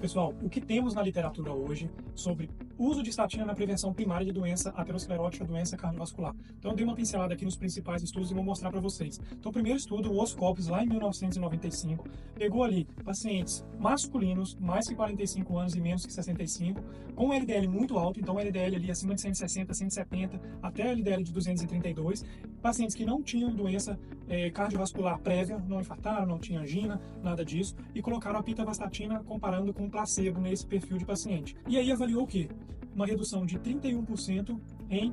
Pessoal, o que temos na literatura hoje sobre uso de estatina na prevenção primária de doença aterosclerótica, doença cardiovascular? Então, eu dei uma pincelada aqui nos principais estudos e vou mostrar para vocês. Então, o primeiro estudo, o Oscopes, lá em 1995, pegou ali pacientes masculinos, mais que 45 anos e menos que 65, com LDL muito alto, então LDL ali acima de 160, 170, até LDL de 232, pacientes que não tinham doença cardiovascular prévia, não infartaram, não tinham angina, nada disso, e colocaram a pitavastatina comparando com placebo nesse perfil de paciente. E aí avaliou o quê? Uma redução de 31% em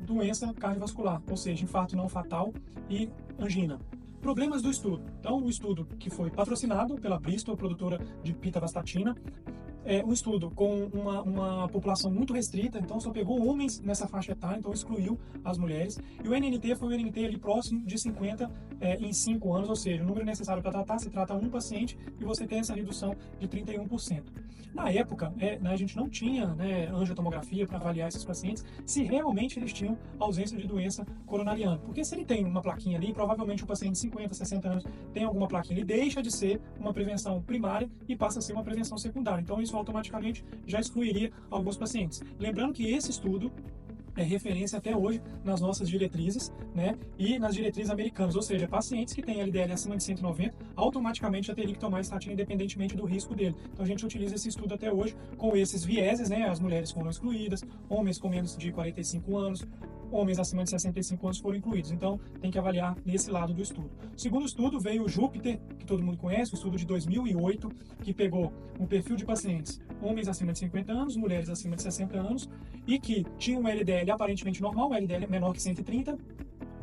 doença cardiovascular, ou seja, infarto não fatal e angina. Problemas do estudo. Então, o estudo que foi patrocinado pela Bristol, produtora de pitavastatina, é um estudo com uma população muito restrita, então só pegou homens nessa faixa etária, então excluiu as mulheres. E o NNT foi um NNT ali próximo de 50 em 5 anos, ou seja, o número necessário para tratar, se trata um paciente e você tem essa redução de 31%. Na época, a gente não tinha angiotomografia para avaliar esses pacientes se realmente eles tinham ausência de doença coronariana. Porque se ele tem uma plaquinha ali, provavelmente o paciente de 50, 60 anos tem alguma plaquinha, ele deixa de ser uma prevenção primária e passa a ser uma prevenção secundária. Então, isso automaticamente já excluiria alguns pacientes. Lembrando que esse estudo é referência até hoje nas nossas diretrizes, e nas diretrizes americanas, ou seja, pacientes que têm LDL acima de 190, automaticamente já teriam que tomar estatina independentemente do risco dele. Então a gente utiliza esse estudo até hoje com esses vieses, as mulheres foram excluídas, homens com menos de 45 anos, homens acima de 65 anos foram incluídos. Então, tem que avaliar nesse lado do estudo. O segundo estudo veio o Júpiter, que todo mundo conhece, o estudo de 2008, que pegou um perfil de pacientes, homens acima de 50 anos, mulheres acima de 60 anos, e que tinham um LDL aparentemente normal, um LDL menor que 130,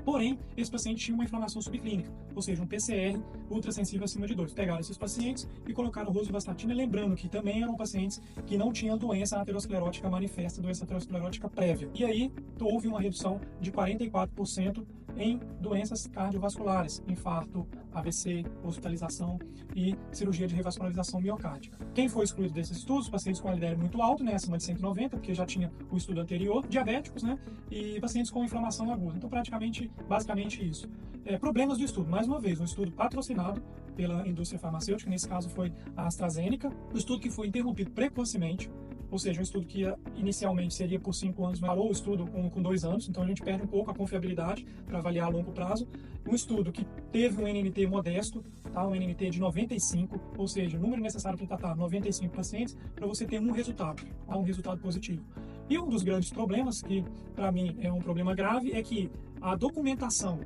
porém, esse paciente tinha uma inflamação subclínica, ou seja, um PCR ultrassensível acima de 2. Pegaram esses pacientes e colocaram rosuvastatina, lembrando que também eram pacientes que não tinham doença aterosclerótica manifesta, doença aterosclerótica prévia. E aí, houve uma redução de 44% em doenças cardiovasculares, infarto, AVC, hospitalização e cirurgia de revascularização miocárdica. Quem foi excluído desses estudos? Pacientes com LDL muito alto, acima de 190, porque já tinha o estudo anterior, diabéticos, e pacientes com inflamação aguda. Então, basicamente isso. Problemas do estudo. Mais uma vez, um estudo patrocinado pela indústria farmacêutica, nesse caso foi a AstraZeneca, um estudo que foi interrompido precocemente, ou seja, um estudo que inicialmente seria por 5 anos, mas parou o estudo com 2 anos, então a gente perde um pouco a confiabilidade para avaliar a longo prazo. Um estudo que teve um NNT modesto, um NNT de 95, ou seja, o número necessário para tratar 95 pacientes, para você ter um resultado positivo. E um dos grandes problemas, que para mim é um problema grave, é que a documentação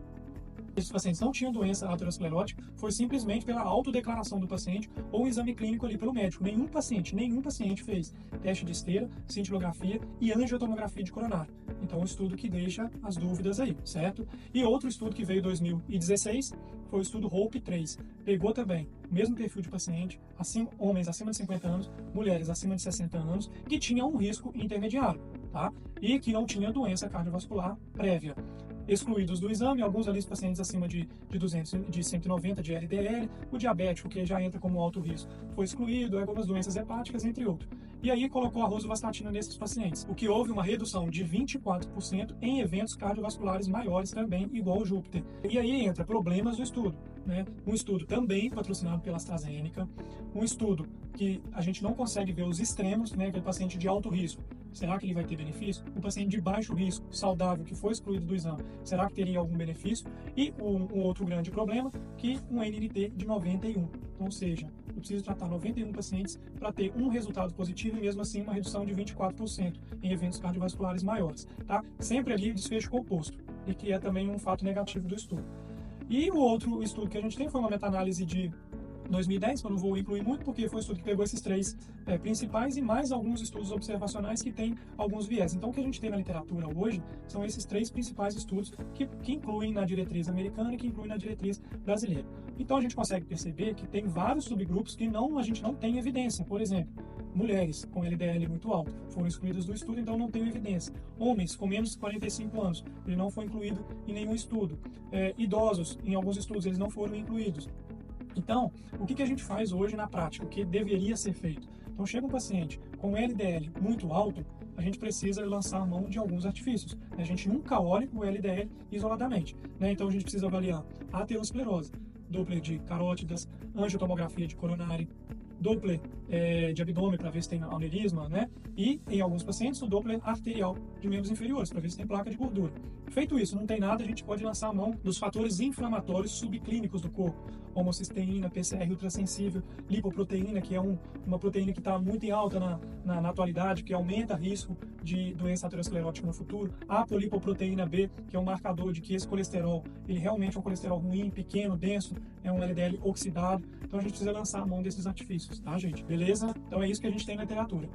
esses pacientes não tinham doença aterosclerótica, foi simplesmente pela autodeclaração do paciente ou exame clínico ali pelo médico. Nenhum paciente fez teste de esteira, cintilografia e angiotomografia de coronário. Então, um estudo que deixa as dúvidas aí, certo? E outro estudo que veio em 2016 foi o estudo HOPE-3. Pegou também o mesmo perfil de paciente, homens acima de 50 anos, mulheres acima de 60 anos, que tinham um risco intermediário, e que não tinha doença cardiovascular prévia. Excluídos do exame, alguns ali pacientes acima de 190 de LDL, o diabético, que já entra como alto risco, foi excluído, algumas doenças hepáticas, entre outros. E aí colocou a rosuvastatina nesses pacientes, o que houve uma redução de 24% em eventos cardiovasculares maiores também, igual ao Júpiter. E aí entra problemas do estudo. Um estudo também patrocinado pela AstraZeneca, um estudo que a gente não consegue ver os extremos, aquele paciente de alto risco. Será que ele vai ter benefício? O paciente de baixo risco, saudável, que foi excluído do exame, será que teria algum benefício? E um outro grande problema, que um NNT de 91. Então, ou seja, eu preciso tratar 91 pacientes para ter um resultado positivo e mesmo assim uma redução de 24% em eventos cardiovasculares maiores. Sempre ali desfecho composto, e que é também um fato negativo do estudo. E o outro estudo que a gente tem foi uma meta-análise de 2010, que eu não vou incluir muito, porque foi um estudo que pegou esses 3 principais e mais alguns estudos observacionais que têm alguns viés. Então, o que a gente tem na literatura hoje são esses 3 principais estudos que incluem na diretriz americana e que incluem na diretriz brasileira. Então, a gente consegue perceber que tem vários subgrupos que a gente não tem evidência. Por exemplo, mulheres com LDL muito alto foram excluídas do estudo, então não tem evidência. Homens com menos de 45 anos, ele não foi incluído em nenhum estudo. Idosos, em alguns estudos, eles não foram incluídos. Então, o que a gente faz hoje na prática? O que deveria ser feito? Então, chega um paciente com LDL muito alto, a gente precisa lançar mão de alguns artifícios. A gente nunca olha o LDL isoladamente. Então, a gente precisa avaliar a aterosclerose, Doppler de carótidas, angiotomografia de coronária, Doppler de abdômen para ver se tem aneurisma, né? E em alguns pacientes o Doppler arterial de membros inferiores para ver se tem placa de gordura. Feito isso, não tem nada, a gente pode lançar a mão dos fatores inflamatórios subclínicos do corpo, homocisteína, PCR ultrassensível, lipoproteína, que é uma proteína que está muito em alta na atualidade, que aumenta o risco de doença aterosclerótica no futuro, a apolipoproteína B, que é um marcador de que esse colesterol, ele realmente é um colesterol ruim, pequeno, denso, é um LDL oxidado, então a gente precisa lançar a mão desses artifícios, tá, gente? Beleza? Então é isso que a gente tem na literatura.